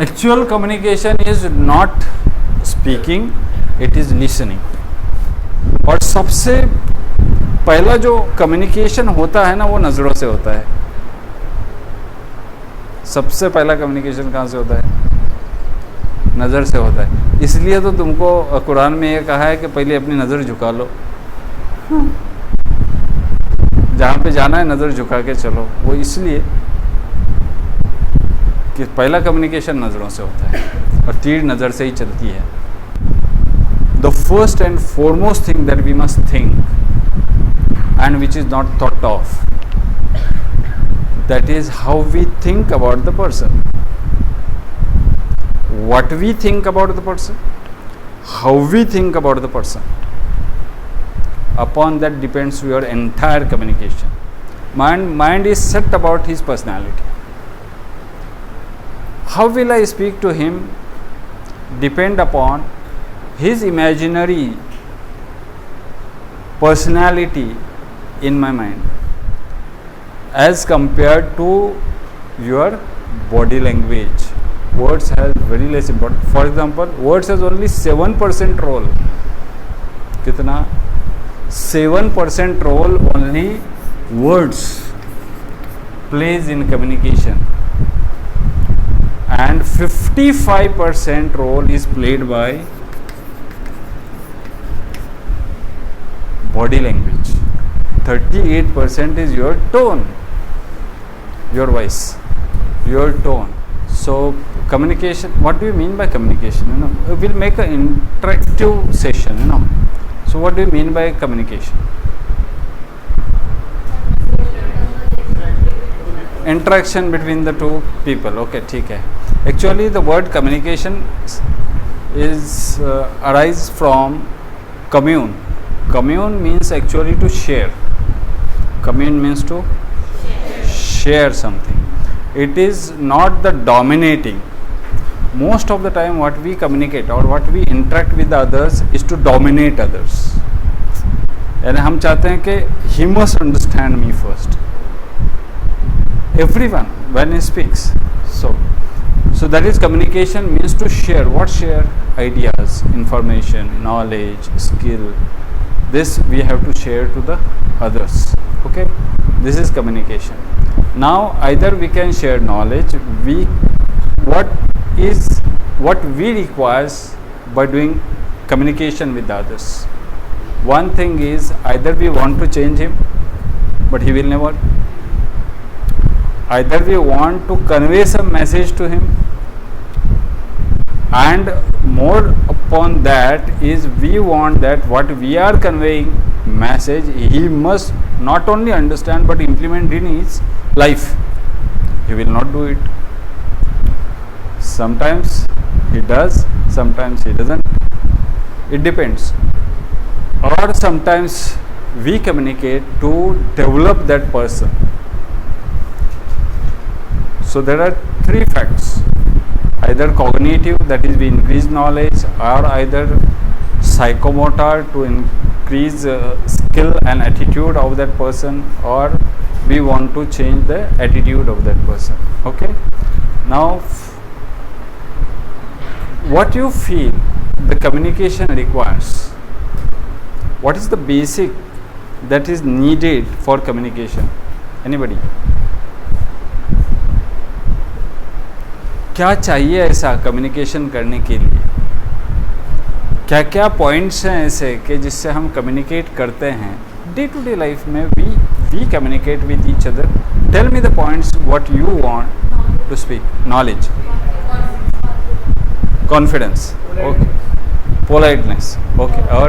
Actual communication is not speaking, it is listening. और सबसे पहला जो कम्युनिकेशन होता है ना, वो नज़रों से होता है. सबसे पहला कम्युनिकेशन कहाँ से होता है? नज़र से होता है. इसलिए तो तुमको कुरान में ये कहा है कि पहले अपनी नज़र झुका लो. जहाँ पे जाना है नज़र झुका के चलो. वो इसलिए कि पहला कम्युनिकेशन नज़रों से होता है और तीर नज़र से ही चलती है. The first and foremost thing that we must think and which is not thought of, that is how we think about the person. What we think about the person, how we think about the person, upon that depends your entire communication. Mind is set about his personality. How will I speak to him depend upon his imaginary personality in my mind, as compared to your body language. Words has very less important. For example, words has only 7% role. कितना? 7% role only words plays in communication, and 55% role is played by body language. 38% is your tone, your voice, your tone. So communication, what do you mean by communication? We'll make an interactive session. So what do you mean by communication? Interaction between the two people. Okay, ठीक है. Actually the word communication is arise from commune. Commune means actually to share. Commune means to share something. It is not the dominating. Most of the time what we communicate or what we interact with others is to dominate others. यानी हम चाहते हैं कि he must understand me first. Everyone when he speaks. So that is communication means to share. What share? Ideas, information, knowledge, skill. This we have to share to the others. Okay, this is communication. Now either we can share knowledge, what we requires by doing communication with others. One thing is either we want to change him, but he will never. Either we want to convey some message to him, and more upon that is we want that what we are conveying message he must not only understand but implement in his life. He will not do it. Sometimes he does, sometimes he doesn't. It depends. Or sometimes we communicate to develop that person. So there are three facts: either cognitive, that is we increase knowledge, or either psychomotor to increase skill and attitude of that person, or we want to change the attitude of that person. Okay, now what you feel the communication requires, what is the basic that is needed for communication? Anybody? क्या चाहिए ऐसा communication करने के लिए? क्या क्या points हैं ऐसे कि जिससे हम कम्युनिकेट करते हैं डे टू डे लाइफ में? We communicate with each other. Tell me the points what you want to speak. Knowledge, confidence, okay, politeness, okay, और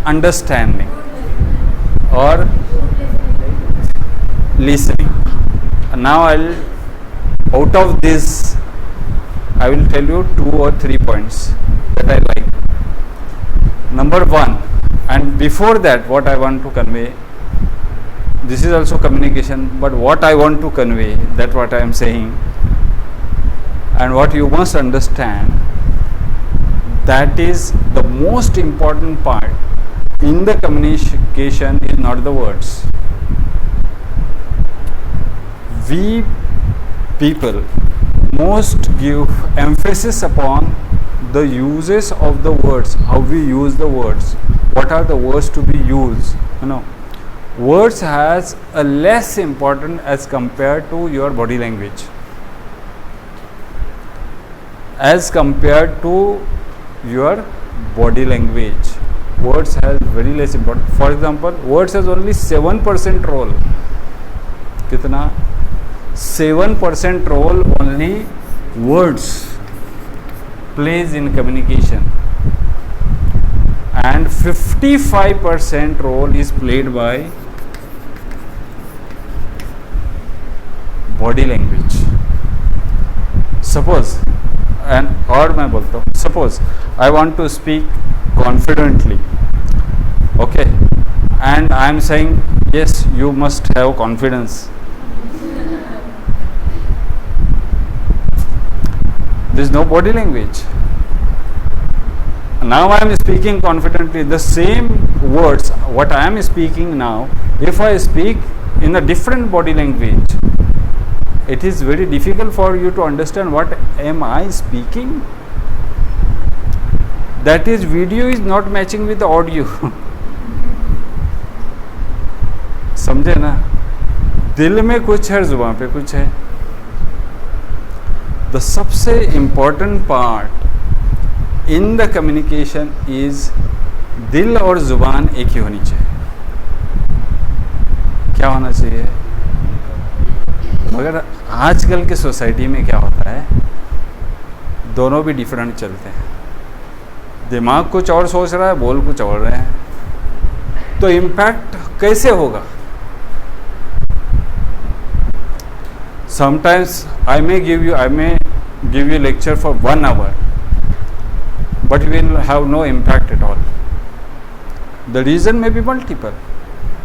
अंडरस्टैंडिंग और listening. Now out of this I will tell you 2 or 3 points that I like. Number 1, and before that what I want to convey, this is also communication, but what I want to convey, that what I am saying, and what you must understand, that is the most important part in the communication is not the words. We people most give emphasis upon the uses of the words, how we use the words, what are the words to be used. Words has a less important as compared to your body language, as compared to your body language. Words has very less important. For example, words has only 7% role. कितना? 7% role only words plays in communication, and 55% role is played by body language. Suppose, और मैं बोलता हूँ, suppose I want to speak confidently, okay, and I am saying yes, you must have confidence. There is no body language. Now I am speaking confidently. The same words what I am speaking now, if I speak in a different body language, it is very difficult for you to understand what am I speaking. That is, video is not matching with the audio. समझे ना? दिल में कुछ है, जुबान पे कुछ है. The सबसे important part in the communication is दिल और जुबान एक ही होनी चाहिए. क्या होना चाहिए? मगर आजकल के सोसाइटी में क्या होता है, दोनों भी डिफरेंट चलते हैं. दिमाग कुछ और सोच रहा है, बोल कुछ और रहे हैं. तो इम्पैक्ट कैसे होगा? Sometimes I may give you lecture for 1 hour, but will have no impact at all. The reason may be multiple.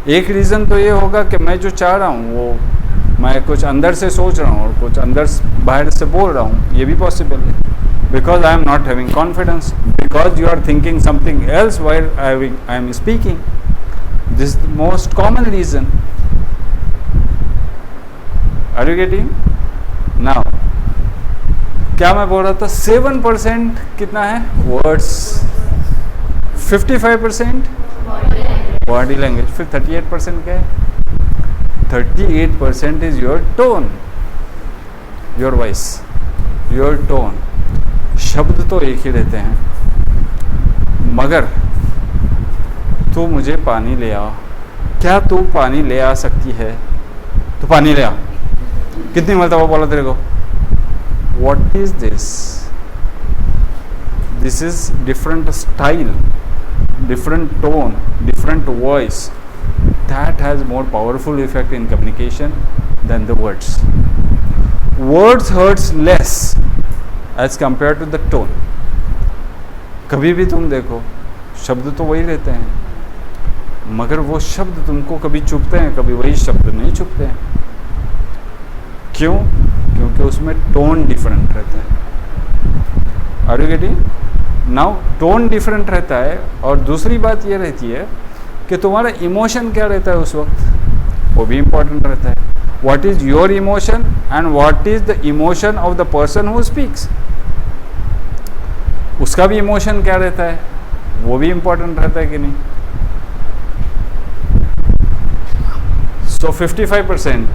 एक रीज़न तो ये होगा कि मैं जो चाह रहा हूँ वो मैं कुछ अंदर से सोच रहा हूँ और कुछ अंदर बाहर से बोल रहा हूँ, ये भी पॉसिबल है. Because I am not having confidence, because you are thinking something else while I am speaking. This is the most common reason. Are you getting? Now, क्या मैं बोल रहा था? 7% कितना है? Words. 55% body language. फिर 38% क्या है? 38% is your tone, your voice, your tone. शब्द तो एक ही रहते हैं. मगर तू मुझे पानी ले आ, क्या तू पानी ले आ सकती है? तो पानी ले आ. कितनी मरतबा बोला तेरे को? What is this? This is different style, different tone, different voice. That has more powerful effect in communication than the words. Words hurts less as compared to the tone. कभी भी तुम देखो, शब्द तो वही रहते हैं, मगर वो शब्द तुमको कभी चुभते हैं, कभी वही शब्द नहीं चुभते हैं. क्यों? क्योंकि उसमें टोन डिफरेंट रहता है. Are you getting? Now tone different रहता है. और दूसरी बात ये रहती है कि तुम्हारा इमोशन क्या रहता है उस वक्त, वो भी इम्पोर्टेंट रहता है. What is your emotion and what is the emotion of the person who speaks. उसका भी इमोशन क्या रहता है, वो भी इम्पोर्टेंट रहता है कि नहीं. सो 55%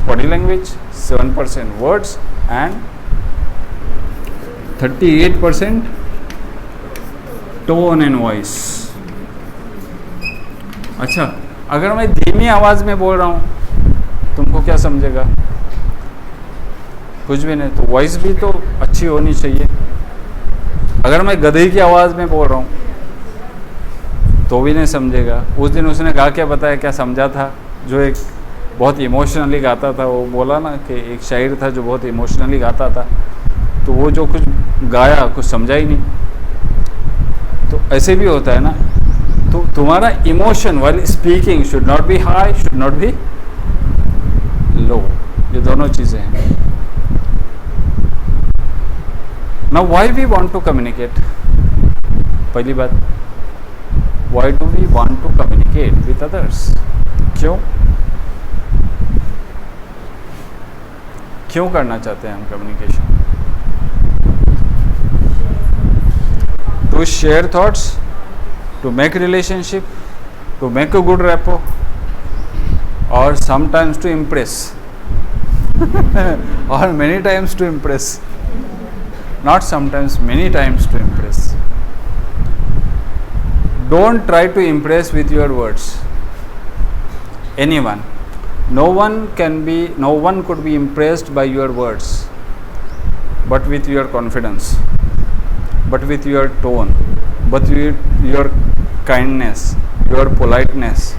body language, 7% words and 38% tone and voice. अच्छा, अगर मैं धीमी आवाज़ में बोल रहा हूँ तुमको क्या समझेगा? कुछ भी नहीं. तो वॉइस भी तो अच्छी होनी चाहिए. अगर मैं गधे की आवाज़ में बोल रहा हूँ तो भी नहीं समझेगा. उस दिन उसने गा के बताया, क्या समझा था, जो एक बहुत इमोशनली गाता था. वो बोला ना कि एक शायर था जो बहुत इमोशनली गाता था, तो वो जो कुछ गाया कुछ समझा ही नहीं. तो ऐसे भी होता है ना. तो तुम्हारा emotion while speaking should not be high, should not be low. ये दोनों चीज़ें हैं. Now why we want to communicate. पहली बात, why do we want to communicate with others. क्यों? क्यों करना चाहते हैं हम communication? To share thoughts, to make relationship, to make a good rapport, और sometimes to impress or many times to impress, not sometimes, many times to impress. Don't try to impress with your words anyone. No one could be impressed by your words, but with your confidence, but with your tone, but with your kindness, your politeness.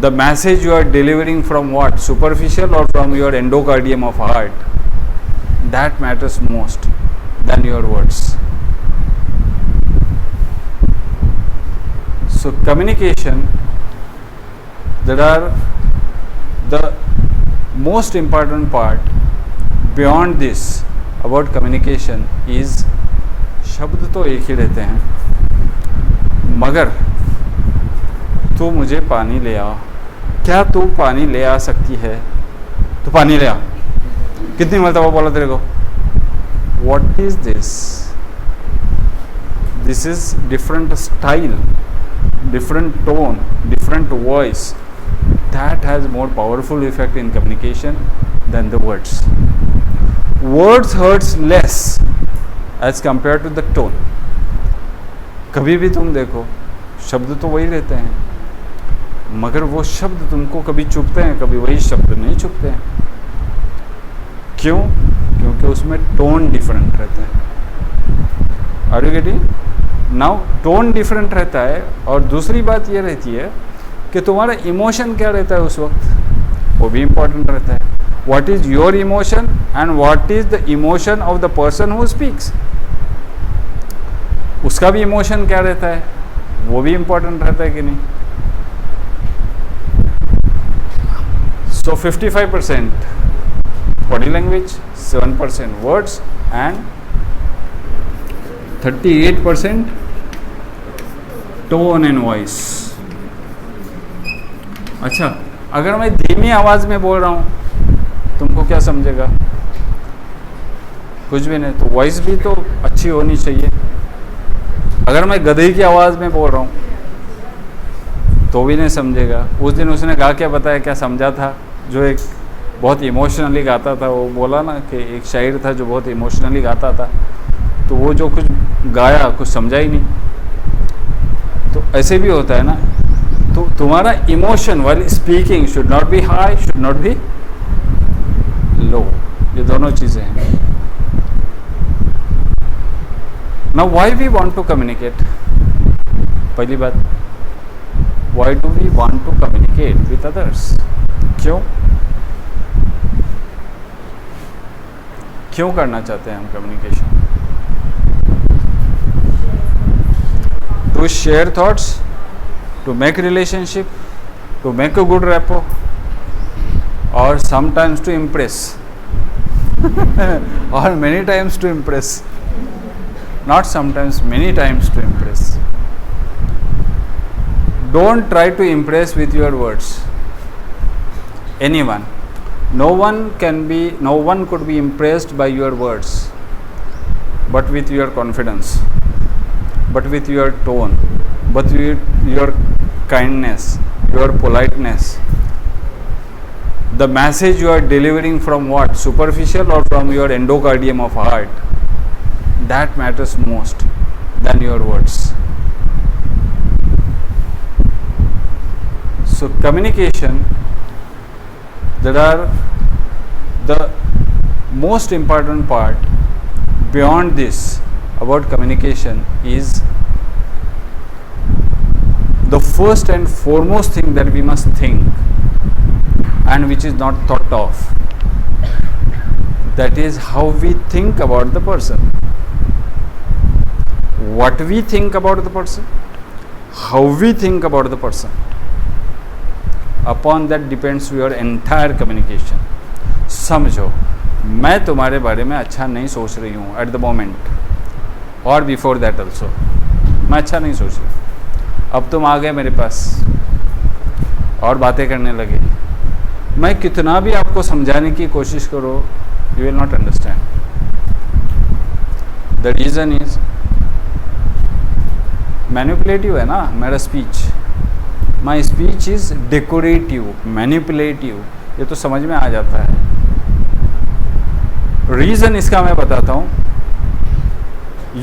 The message you are delivering from what? Superficial or from your endocardium of heart? That matters most than your words. So communication, that are the most important part beyond this about communication is, शब्द तो एक ही रहते हैं, मगर तू मुझे पानी ले आ, क्या तू पानी ले आ सकती है? तो पानी ले आ। कितनी मरतबा बोला तेरे को? What is this? This is different style, different tone, different voice. That has more powerful effect in communication than the words. Words hurts less as compared to the tone. कभी भी तुम देखो, शब्द तो वही रहते हैं, मगर वो शब्द तुमको कभी चुभते हैं, कभी वही शब्द नहीं चुभते हैं। क्यों? क्योंकि उसमें टोन डिफरेंट रहता है। Are you getting? Now tone different रहता है, और दूसरी बात ये रहती है कि तुम्हारा इमोशन क्या रहता है उस वक्त, वो भी इम्पोर्टेंट रहता है। What is your emotion and what is the emotion of the person who speaks, उसका भी इमोशन क्या रहता है, वो भी इम्पोर्टेंट रहता है कि नहीं? So 55% body language, 7% words and 38% tone and voice. अच्छा, अगर मैं धीमी आवाज़ में बोल रहा हूँ तुमको क्या समझेगा? कुछ भी नहीं। तो वॉइस भी तो अच्छी होनी चाहिए। अगर मैं गधे की आवाज़ में बोल रहा हूँ तो भी नहीं समझेगा। उस दिन उसने गा के बताया, क्या समझा था, जो एक बहुत इमोशनली गाता था, वो बोला ना कि एक शायर था जो बहुत इमोशनली गाता था, तो वो जो कुछ गाया कुछ समझा ही नहीं। तो ऐसे भी होता है ना, तो तुम्हारा इमोशन वाली speaking should not be high, should not be low, ये दोनों चीज़ें हैं। Now why we want to communicate? पहली बात, why do we want to communicate with others? क्यों क्यों करना चाहते हैं हम communication? To share thoughts, to make relationship, to make a good rapport, और sometimes to impress or many times to impress, not sometimes, many times to impress. Don't try to impress with your words anyone. No one could be impressed by your words, but with your confidence, but with your tone, but with your kindness, your politeness. The message you are delivering from what? Superficial or from your endocardium of heart? That matters most than your words. So communication, that are the most important part beyond this about communication is the first and foremost thing that we must think, and which is not thought of. That is how we think about the person. What we think about the person, how we think about the person, upon that depends your entire communication. समझो, मैं तुम्हारे बारे में अच्छा नहीं सोच रही हूँ एट द मोमेंट, और बिफोर दैट ऑल्सो मैं अच्छा नहीं सोच रही। अब तुम आ गए मेरे पास और बातें करने लगे, मैं कितना भी आपको समझाने की कोशिश करो, you will not understand. The reason is manipulative है ना मेरा speech. My speech is decorative, manipulative, ये तो समझ में आ जाता है. रीज़न इसका मैं बताता हूँ.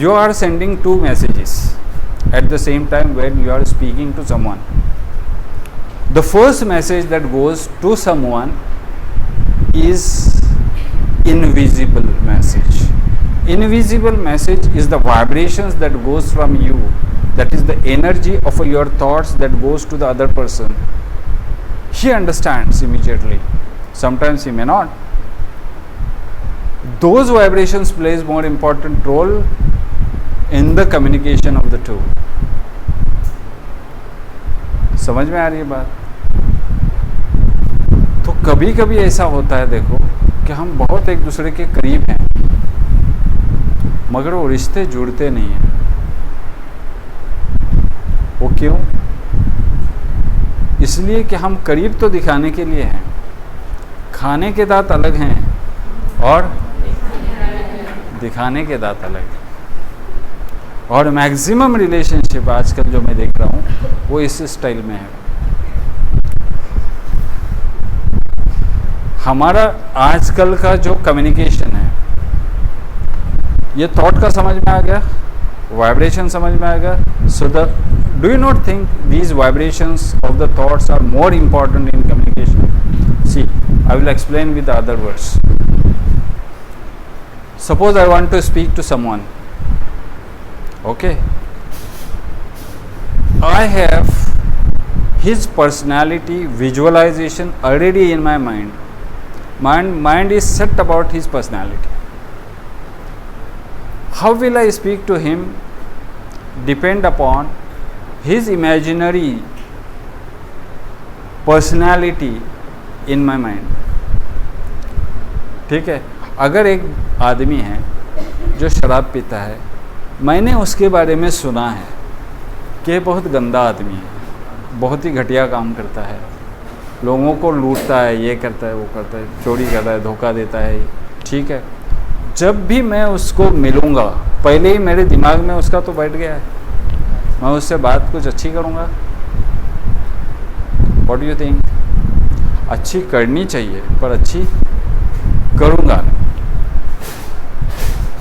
You are sending 2 messages at the same time when you are speaking to someone. The first message that goes to someone is invisible message. Invisible message is the vibrations that goes from you, that is the energy of your thoughts that goes to the other person. He understands immediately, sometimes he may not. Those vibrations plays more important role in the communication of the two. समझ में आ रही है बात? तो कभी कभी ऐसा होता है, देखो कि हम बहुत एक दूसरे के करीब हैं मगर वो रिश्ते जुड़ते नहीं हैं. वो क्यों? इसलिए कि हम करीब तो दिखाने के लिए हैं, खाने के दांत अलग हैं और दिखाने के दांत अलग हैं. और मैक्सिमम रिलेशनशिप आजकल जो मैं देख रहा हूँ वो इस स्टाइल में है. हमारा आजकल का जो कम्युनिकेशन है, ये थॉट का समझ में आ गया, वाइब्रेशन समझ में आ गया. So the do you not think these vibrations of the thoughts are more important in communication? See, I will explain with other words. Suppose I want to speak to someone. Okay, I have his personality visualization already in my mind. Mind is set about his personality. How will I speak to him? Depend upon his imaginary personality in my mind. ठीक है. अगर एक आदमी है जो शराब पीता है, मैंने उसके बारे में सुना है कि बहुत गंदा आदमी है, बहुत ही घटिया काम करता है, लोगों को लूटता है, ये करता है, वो करता है, चोरी करता है, धोखा देता है. ठीक है. जब भी मैं उसको मिलूँगा, पहले ही मेरे दिमाग में उसका तो बैठ गया है, मैं उससे बात कुछ अच्छी करूँगा. What do you think? अच्छी करनी चाहिए पर अच्छी करूँगा नहीं.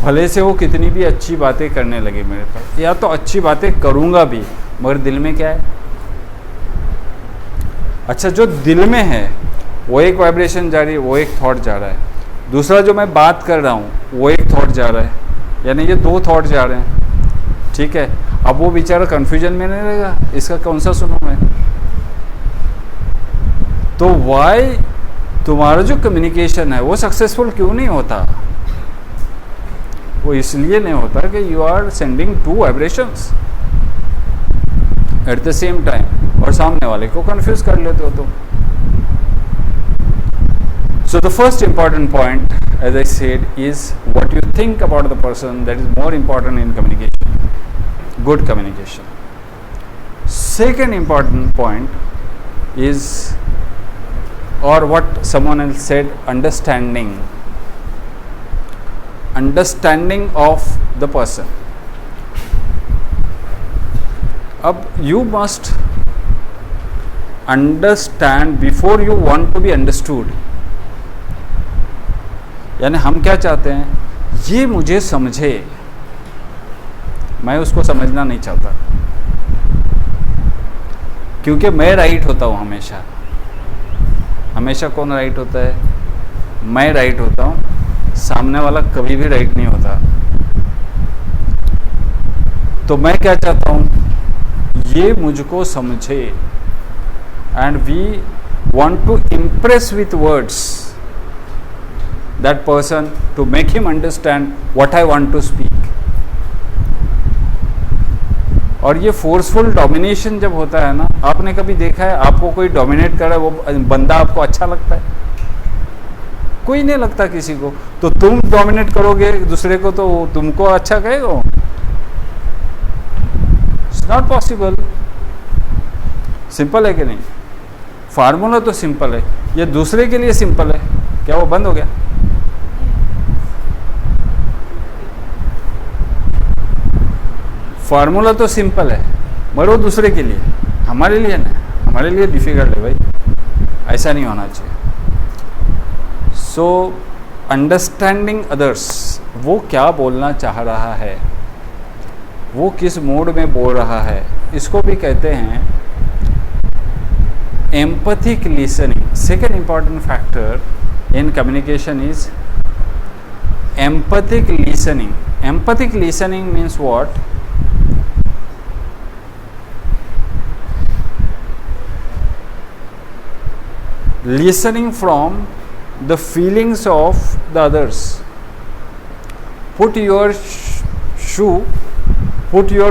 भले से वो कितनी भी अच्छी बातें करने लगे मेरे पास, या तो अच्छी बातें करूँगा भी मगर दिल में क्या है? अच्छा, जो दिल में है वो एक वाइब्रेशन जा रही है, वो एक थॉट जा रहा है. दूसरा जो मैं बात कर रहा हूँ वो एक थॉट जा रहा है, यानी ये 2 थॉट जा रहे हैं. ठीक है. अब वो बेचारा कन्फ्यूजन में नहीं रहेगा, इसका कौन सा सुनूँ मैं? तो वाई तुम्हारा जो कम्युनिकेशन है वो सक्सेसफुल क्यों नहीं होता? वो इसलिए नहीं होता कि you are sending 2 vibrations at the same time और सामने वाले को कंफ्यूज कर लेते हो तुम. So the first important point, as I said, is what you think about the person. That is more important in communication, good communication. Second important point is, or what someone else said, understanding of the person. अब you must understand before you want to be understood. यानी हम क्या चाहते हैं? ये मुझे समझे, मैं उसको समझना नहीं चाहता, क्योंकि मैं राइट होता हूँ हमेशा. हमेशा कौन राइट होता है? मैं राइट होता हूँ, सामने वाला कभी भी राइट नहीं होता. तो मैं क्या चाहता हूँ? ये मुझको समझे. And we want to impress with words that person to make him understand what I want to speak. और ये फोर्सफुल डोमिनेशन जब होता है ना, आपने कभी देखा है आपको कोई डोमिनेट कर रहा है, वो बंदा आपको अच्छा लगता है? कोई नहीं लगता किसी को. तो तुम डोमिनेट करोगे दूसरे को तो तुमको अच्छा कहेगा? It's not possible. सिंपल है कि नहीं? फार्मूला तो सिंपल है. ये दूसरे के लिए सिंपल है, क्या वो बंद हो गया? फार्मूला तो सिंपल है मगर वो दूसरे के लिए, हमारे लिए नहीं, हमारे लिए डिफिकल्ट है भाई, ऐसा नहीं होना चाहिए। सो अंडरस्टैंडिंग अदर्स, वो क्या बोलना चाह रहा है, वो किस मूड में बोल रहा है, इसको भी कहते हैं empathic listening. Second important factor in communication is empathic listening. Empathic listening means what? Listening from the feelings of the others. Put your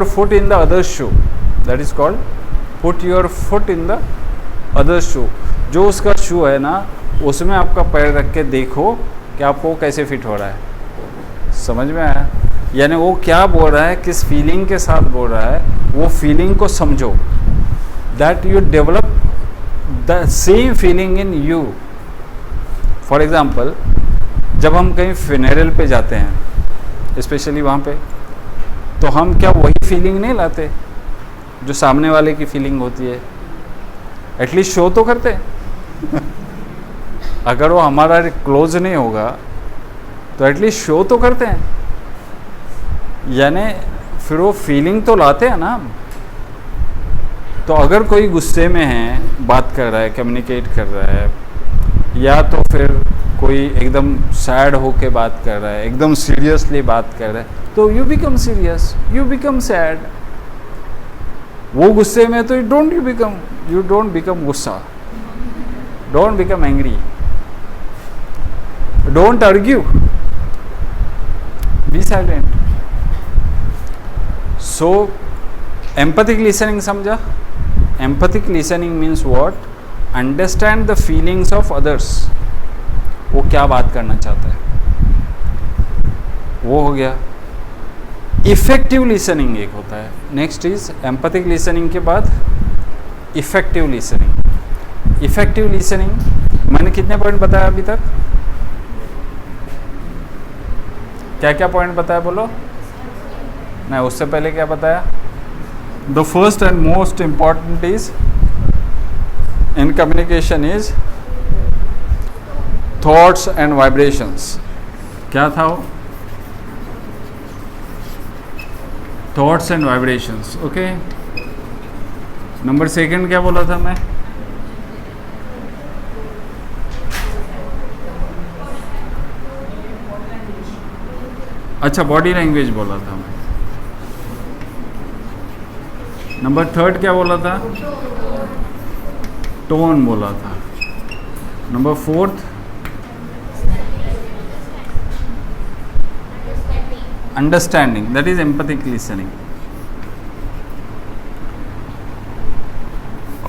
foot in the other's shoe. That is called put your foot in the other's shoe. जो उसका शू है ना, उसमें आपका पैर रख के देखो कि आपको कैसे फिट हो रहा है। समझ में आया? यानी वो क्या बोल रहा है, किस फीलिंग के साथ बोल रहा है, वो फीलिंग को समझो। That you develop the same feeling in you. For example, जब हम कहीं funeral पे जाते हैं, स्पेशली वहाँ पे, तो हम क्या वही फीलिंग नहीं लाते जो सामने वाले की फीलिंग होती है? एटलीस्ट शो तो करते हैं। अगर वो हमारा क्लोज नहीं होगा तो एटलीस्ट शो तो करते हैं, यानी फिर वो फीलिंग तो लाते हैं ना। तो अगर कोई गुस्से में है, बात कर रहा है, कम्युनिकेट कर रहा है, या तो फिर कोई एकदम सैड होके बात कर रहा है, एकदम सीरियसली बात कर रहा है, तो you become serious, you become sad. वो गुस्से में तो यू डोंट बिकम गुस्सा, don't become angry, don't argue, be silent. So empathic listening समझा? Empathic listening means what? Understand the feelings of others. वो क्या बात करना चाहता है, वो हो गया। इफेक्टिव लिसनिंग एक होता है। नेक्स्ट इज एम्पैथिक लिसनिंग के बाद इफेक्टिव लिसनिंग। इफेक्टिव लिसनिंग मैंने कितने पॉइंट बताया अभी तक? क्या क्या पॉइंट बताया बोलो? नहीं, उससे पहले क्या बताया? The first and most important is in communication is thoughts and vibrations. क्या था वो? Thoughts and vibrations. Okay. Number second क्या बोला था मैं? अच्छा, बॉडी लैंग्वेज बोला था मैं। नंबर थर्ड क्या बोला था? टोन बोला था। Number fourth understanding, that is empathic listening.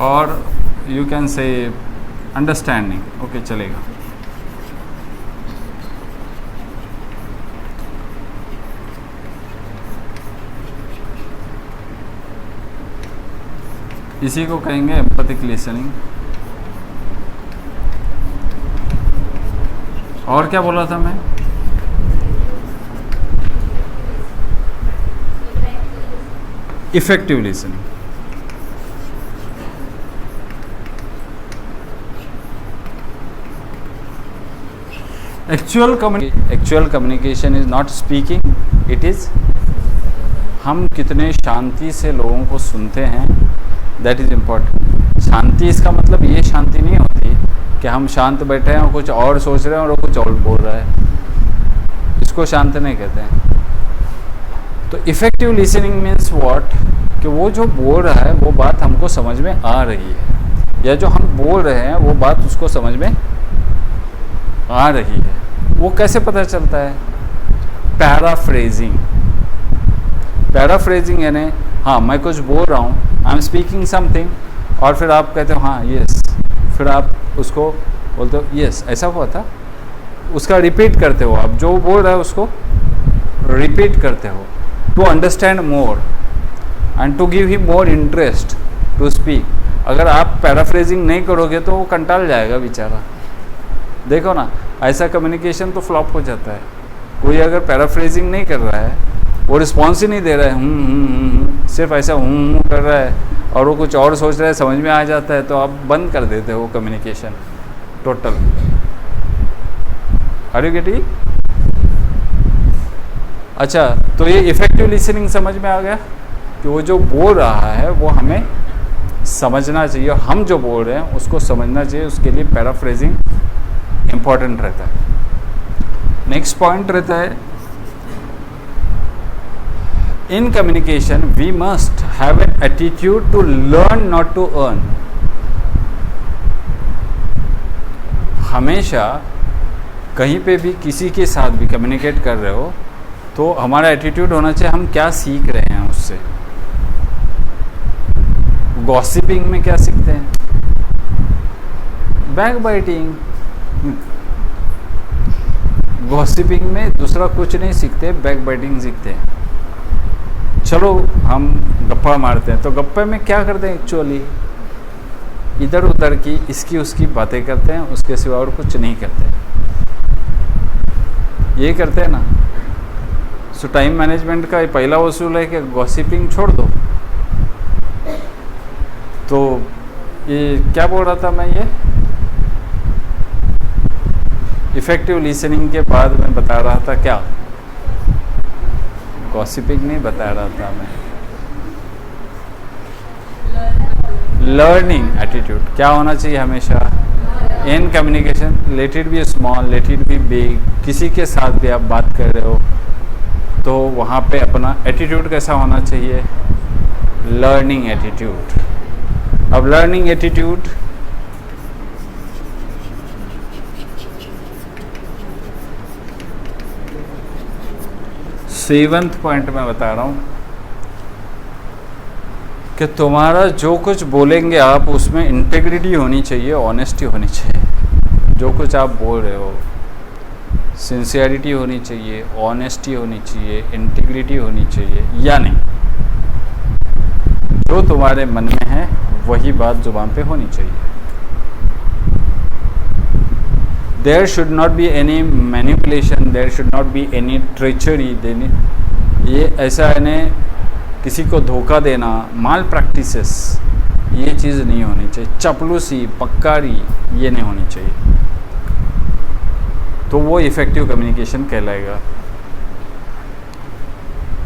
Or you can say understanding. Okay, चलेगा। इसी को कहेंगे एम्पैथिक लिसनिंग। और क्या बोला था मैं? Effective listening. Actual communication is not speaking, it is हम कितने शांति से लोगों को सुनते हैं, दैट इज़ इम्पॉर्टेंट। शांति, इसका मतलब ये शांति नहीं होती कि हम शांत बैठे हैं और कुछ और सोच रहे हैं और वो कुछ और बोल रहा है, इसको शांत नहीं कहते हैं। तो इफ़ेक्टिव लिसनिंग मीन्स व्हाट? कि वो जो बोल रहा है वो बात हमको समझ में आ रही है, या जो हम बोल रहे हैं वो बात उसको समझ में आ रही है। वो कैसे पता चलता है? पैराफ्रेजिंग। पैराफ्रेजिंग यानी हाँ, मैं कुछ बोल रहा हूँ, आई एम स्पीकिंग समथिंग, और फिर आप कहते हो हाँ यस, फिर आप उसको बोलते हो यस ऐसा हुआ था, उसका रिपीट करते हो। आप जो बोल रहे हो उसको रिपीट करते हो, to understand more and to give him more interest to speak. अगर आप पैराफ्रेजिंग नहीं करोगे तो वो कंटाल जाएगा बेचारा। देखो ना, ऐसा कम्युनिकेशन तो फ्लॉप हो जाता है। कोई अगर पैराफ्रेजिंग नहीं कर रहा है, वो रिस्पॉन्स ही नहीं दे रहा है, सिर्फ ऐसा कर रहा है और वो कुछ और सोच रहा है, समझ में आ जाता है, तो आप बंद कर देते हो communication total. Are you getting? अच्छा, तो ये इफेक्टिव लिसनिंग समझ में आ गया कि वो जो बोल रहा है वो हमें समझना चाहिए, हम जो बोल रहे हैं उसको समझना चाहिए, उसके लिए पैराफ्रेजिंग इम्पॉर्टेंट रहता है। नेक्स्ट पॉइंट रहता है, in communication we must have an attitude to learn not to earn. हमेशा कहीं पे भी किसी के साथ भी कम्युनिकेट कर रहे हो तो हमारा एटीट्यूड होना चाहिए हम क्या सीख रहे हैं उससे। गॉसिपिंग में क्या सीखते हैं? बैकबाइटिंग। गॉसिपिंग में दूसरा कुछ नहीं सीखते, बैकबाइटिंग सीखते हैं। चलो हम गप्पा मारते हैं, तो गप्पे में क्या करते हैं? एक्चुअली इधर उधर की इसकी उसकी बातें करते हैं, उसके सिवा और कुछ नहीं करते। ये करते हैं ना। सो टाइम मैनेजमेंट का पहला उसूल है कि गॉसिपिंग छोड़ दो। तो ये क्या बोल रहा था मैं, ये इफेक्टिव लिसनिंग के बाद मैं बता रहा था क्या? गॉसिपिंग नहीं बता रहा था मैं, लर्निंग एटीट्यूड क्या होना चाहिए हमेशा in communication. Let it be small, let it be big, किसी के साथ भी आप बात कर रहे हो तो वहाँ पे अपना एटीट्यूड कैसा होना चाहिए? Learning attitude. अब लर्निंग एटीट्यूड सेवंथ पॉइंट में बता रहा हूँ कि तुम्हारा जो कुछ बोलेंगे आप उसमें इंटेग्रिटी होनी चाहिए, ऑनेस्टी होनी चाहिए। जो कुछ आप बोल रहे हो सिंसियरिटी होनी चाहिए, ऑनेस्टी होनी चाहिए, इंटीग्रिटी होनी चाहिए, या नहीं जो तुम्हारे मन में है वही बात जुबान पे होनी चाहिए। There should not be any manipulation, there should not be any treachery. ये ऐसा इन्हें किसी को धोखा देना, माल प्रैक्टिसेस, ये चीज़ नहीं होनी चाहिए। चपलूसी, पक्कारी, ये नहीं होनी चाहिए। तो वो इफेक्टिव कम्युनिकेशन कहलाएगा।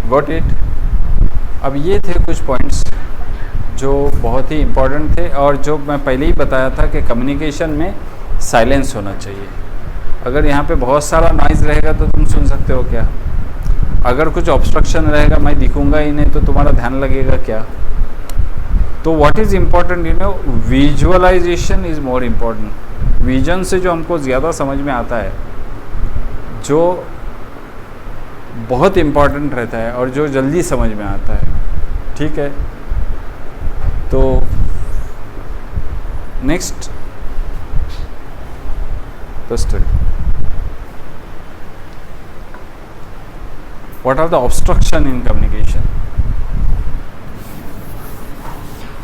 Got it? अब ये थे कुछ पॉइंट्स जो बहुत ही इम्पोर्टेंट थे और जो मैं पहले ही बताया था कि कम्युनिकेशन में साइलेंस होना चाहिए। अगर यहाँ पे बहुत सारा नॉइज़ रहेगा तो तुम सुन सकते हो क्या? अगर कुछ ऑब्स्ट्रक्शन रहेगा, मैं दिखूंगा ही नहीं, तो तुम्हारा ध्यान लगेगा क्या? तो what is important, you know, visualization is more important. Vision से जो हमको ज़्यादा समझ में आता है, जो बहुत इम्पोर्टेंट रहता है और जो जल्दी समझ में आता है। ठीक है, तो next the study. What are the obstruction in communication?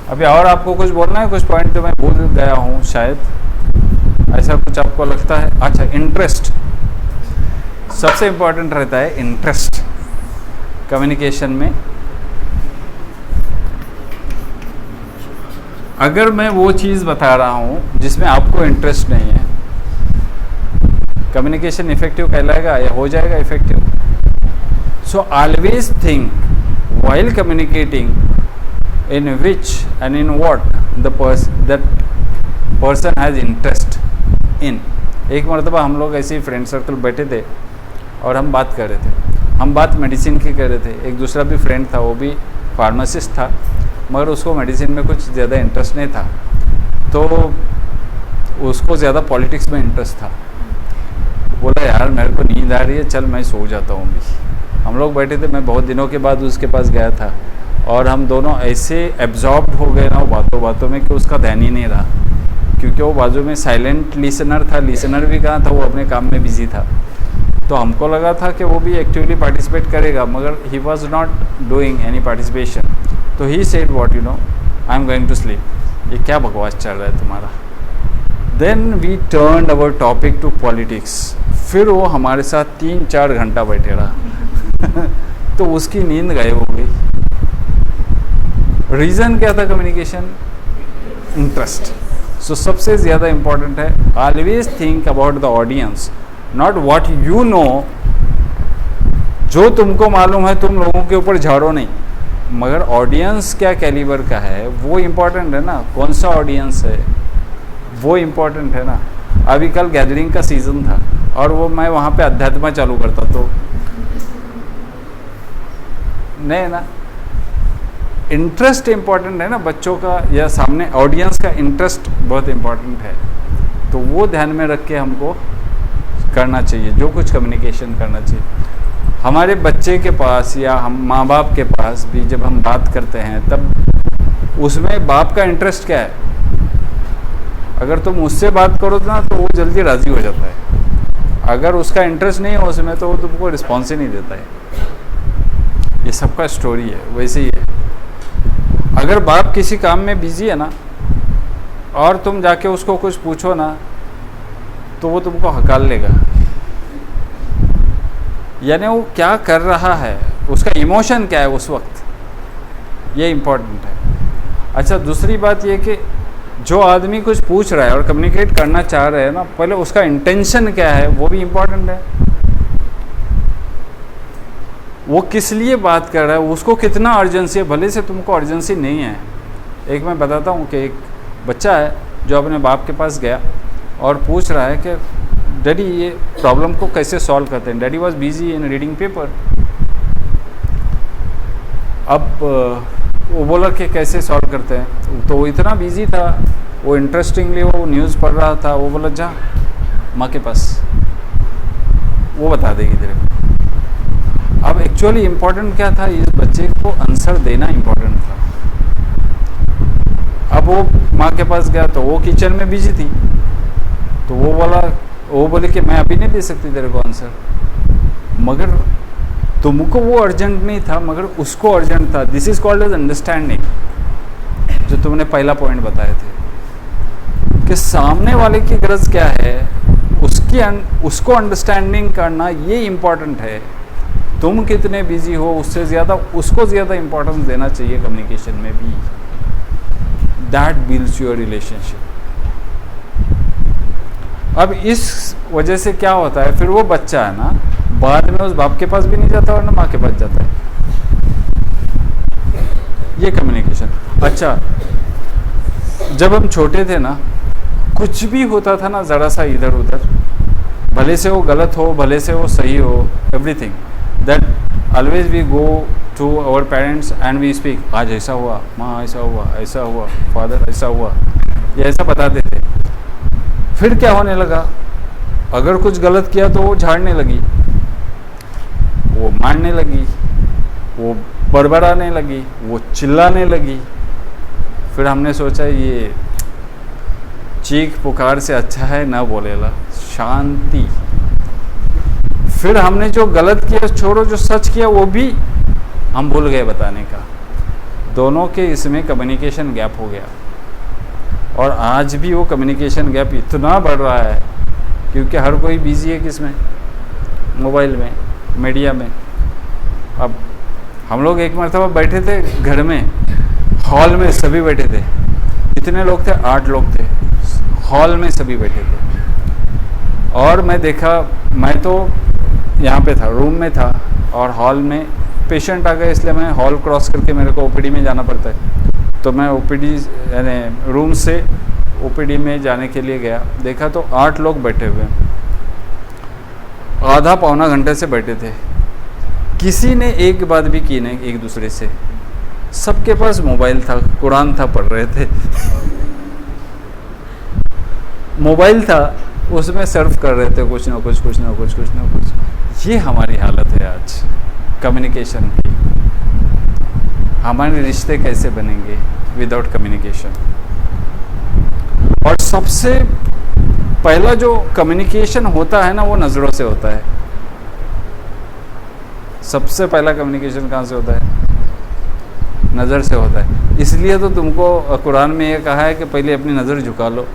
अभी और आपको कुछ बोलना है? कुछ पॉइंट जो मैं भूल गया हूँ शायद, ऐसा कुछ आपको लगता है? अच्छा, इंटरेस्ट सबसे इम्पोर्टेंट रहता है। इंटरेस्ट कम्युनिकेशन में, अगर मैं वो चीज़ बता रहा हूँ जिसमें आपको इंटरेस्ट नहीं है, कम्युनिकेशन इफेक्टिव कहलाएगा या हो जाएगा effective? So always think while communicating in which and in what that person has interest in. एक मरतबा हम लोग ऐसे ही फ्रेंड सर्कल बैठे थे और हम बात कर रहे थे। हम बात मेडिसिन की कर रहे थे। एक दूसरा भी फ्रेंड था, वो भी फार्मासिस्ट था, मगर उसको मेडिसिन में कुछ ज़्यादा इंटरेस्ट नहीं था, तो उसको ज़्यादा पॉलिटिक्स में इंटरेस्ट था। बोला यार मेरे को नींद आ रही है, चल मैं सो जाता हूँ भी। हम लोग बैठे थे, मैं बहुत दिनों के बाद उसके पास गया था और हम दोनों ऐसे एब्जॉर्ब्ड हो गए ना बातों बातों में कि उसका ध्यान ही नहीं रहा, क्योंकि वो बाजू में साइलेंट लिसनर था। लिसनर भी कहाँ था, वो अपने काम में बिजी था। तो हमको लगा था कि वो भी एक्टिवली पार्टिसिपेट करेगा, मगर he was not doing any participation. तो he said what, you know, I am going to sleep. ये क्या बकवास चल रहा है तुम्हारा। Then we turn our topic to politics. फिर वो हमारे साथ 3-4 घंटा बैठे रहा तो उसकी नींद गायब हो गई। रीज़न क्या था? Communication interest. सो सबसे ज़्यादा इम्पॉर्टेंट है, always think about the audience, not what you no. जो तुमको मालूम है तुम लोगों के ऊपर झाड़ो नहीं, मगर ऑडियंस क्या कैलिबर का है वो इम्पोर्टेंट है ना। कौन सा ऑडियंस है वो इम्पोर्टेंट है ना। अभी कल गैदरिंग का सीज़न था और वो मैं वहाँ पे अध्यात्म चालू करता तो नहीं ना। इंटरेस्ट इम्पोर्टेंट है ना बच्चों का, या सामने ऑडियंस का इंटरेस्ट बहुत इम्पोर्टेंट है। तो वो ध्यान में रख के हमको करना चाहिए जो कुछ कम्युनिकेशन करना चाहिए। हमारे बच्चे के पास या हम माँ बाप के पास भी जब हम बात करते हैं तब उसमें बाप का इंटरेस्ट क्या है। अगर तुम उससे बात करो ना तो वो जल्दी राज़ी हो जाता है। अगर उसका इंटरेस्ट नहीं है उसमें तो वो तुमको रिस्पॉन्स ही नहीं देता है। ये सबका स्टोरी है, वैसे ही है। अगर बाप किसी काम में बिजी है ना और तुम जाके उसको कुछ पूछो ना तो वो तुमको हकाल लेगा, यानी वो क्या कर रहा है, उसका इमोशन क्या है उस वक्त, ये इम्पोर्टेंट है। अच्छा, दूसरी बात ये कि जो आदमी कुछ पूछ रहा है और कम्युनिकेट करना चाह रहे हैं ना, पहले उसका इंटेंशन क्या है वो भी इम्पोर्टेंट है। वो किस लिए बात कर रहा है, उसको कितना अर्जेंसी है। भले से तुमको अर्जेंसी नहीं है। एक मैं बताता हूँ कि एक बच्चा है जो अपने बाप के पास गया और पूछ रहा है कि डैडी ये प्रॉब्लम को कैसे सॉल्व करते हैं। Daddy was busy in reading paper. अब वो बोला कि कैसे सॉल्व करते हैं, तो वो इतना बिजी था, वो इंटरेस्टिंगली वो न्यूज़ पढ़ रहा था। वो बोला जा माँ के पास, वो बता देगी तेरे को। अब एक्चुअली इम्पोर्टेंट क्या था, इस बच्चे को आंसर देना इम्पोर्टेंट था। अब वो माँ के पास गया तो वो किचन में बिजी थी, तो वो बोले कि मैं अभी नहीं दे सकती तेरे को आंसर, मगर तुमको वो अर्जेंट नहीं था मगर उसको अर्जेंट था। This is called as understanding, जो तुमने पहला पॉइंट बताए थे कि सामने वाले की गरज क्या है, उसको अंडरस्टैंडिंग करना ये इम्पोर्टेंट है। तुम कितने बिजी हो उससे ज़्यादा उसको ज़्यादा इम्पोर्टेंस देना चाहिए कम्युनिकेशन में भी। That builds your relationship. अब इस वजह से क्या होता है, फिर वो बच्चा है ना बाद में उस बाप के पास भी नहीं जाता और ना माँ के पास जाता है। ये कम्युनिकेशन। अच्छा, जब हम छोटे थे ना, कुछ भी होता था ना ज़रा सा इधर उधर, भले से वो गलत हो भले से वो सही हो, everything that always we go to our parents and we speak. आज ऐसा हुआ, माँ ऐसा हुआ, फादर ऐसा हुआ, ये ऐसा बताते थे। फिर क्या होने लगा, अगर कुछ गलत किया तो वो झाड़ने लगी, वो मारने लगी, वो बड़बड़ाने लगी, वो चिल्लाने लगी। फिर हमने सोचा ये चीख पुकार से अच्छा है ना बोलेला, शांति। फिर हमने जो गलत किया छोड़ो, जो सच किया वो भी हम भूल गए बताने का। दोनों के इसमें कम्युनिकेशन गैप हो गया। और आज भी वो कम्युनिकेशन गैप इतना बढ़ रहा है क्योंकि हर कोई बिजी है किसमें, मोबाइल में, मीडिया में। अब हम लोग एक मरतबा बैठे थे घर में, हॉल में सभी बैठे थे। कितने लोग थे? 8 लोग थे, हॉल में सभी बैठे थे। और मैं देखा, मैं तो यहाँ पे था, रूम में था, और हॉल में पेशेंट आ गए, इसलिए मैं हॉल क्रॉस करके मेरे को ओपीडी में जाना पड़ता है। तो मैं ओपीडी यानी रूम से ओपीडी में जाने के लिए गया, देखा तो 8 लोग बैठे हुए, आधा पौना घंटे से बैठे थे। किसी ने एक बात भी की नहीं एक दूसरे से। सबके पास मोबाइल था, कुरान था, पढ़ रहे थे मोबाइल था, उसमें सर्फ कर रहे थे कुछ ना कुछ। ये हमारी हालत है आज कम्युनिकेशन की। हमारे रिश्ते कैसे बनेंगे विदाउट कम्युनिकेशन? और सबसे पहला जो कम्युनिकेशन होता है ना, वो नज़रों से होता है। सबसे पहला कम्युनिकेशन कहाँ से होता है? नज़र से होता है। इसलिए तो तुमको कुरान में ये कहा है कि पहले अपनी नज़र झुका लो,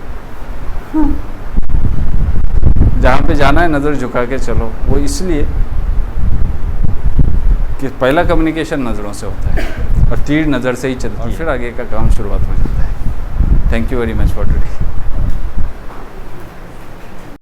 जहाँ पे जाना है नज़र झुका के चलो, वो इसलिए कि पहला कम्युनिकेशन नज़रों से होता है और तीर नज़र से ही चलती है, और फिर आगे का काम शुरुआत हो जाता है। Thank you very much for today.